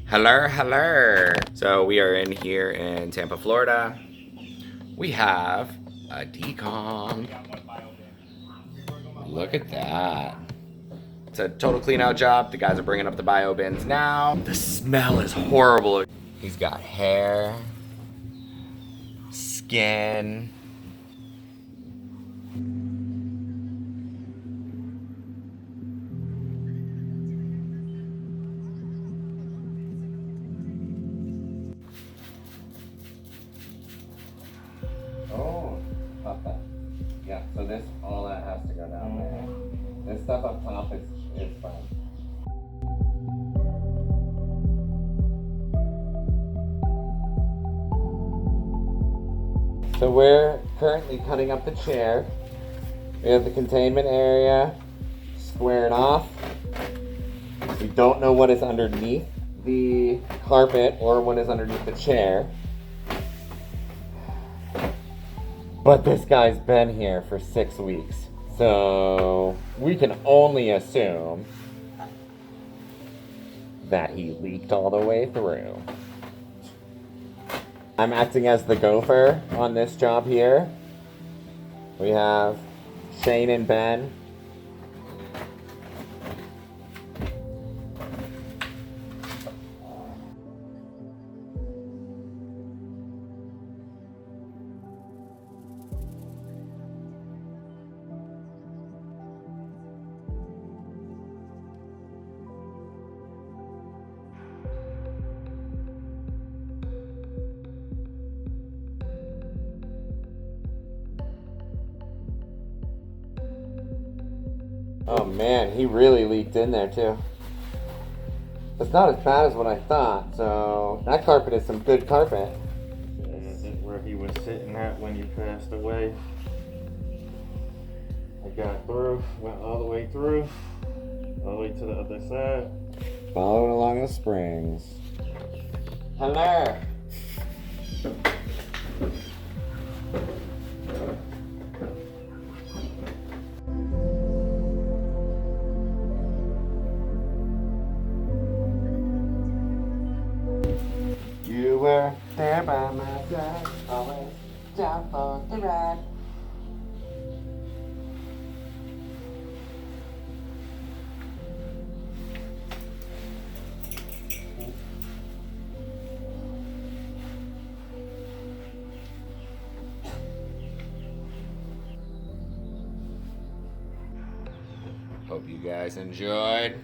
Hello, hello. So we are in here in Tampa, Florida. We have a decon. Look at that. It's a total clean out job. The guys are bringing up the bio bins now. The smell is horrible. He's got hair, skin. Oh, okay. Yeah, so this, all that has to go down there. This stuff up top is fine. So we're currently cutting up the chair. We have the containment area squared off. We don't know what is underneath the carpet or what is underneath the chair. But this guy's been here for 6 weeks. So we can only assume that he leaked all the way through. I'm acting as the gopher on this job here. We have Shane and Ben. Oh man, he really leaked in there too. It's not as bad as what I thought, so that carpet is some good carpet. This is where he was sitting at when you passed away. I got through, went all the way through, all the way to the other side. Following along the springs. Hello. You were there by my side, always down for the ride. Hope you guys enjoyed.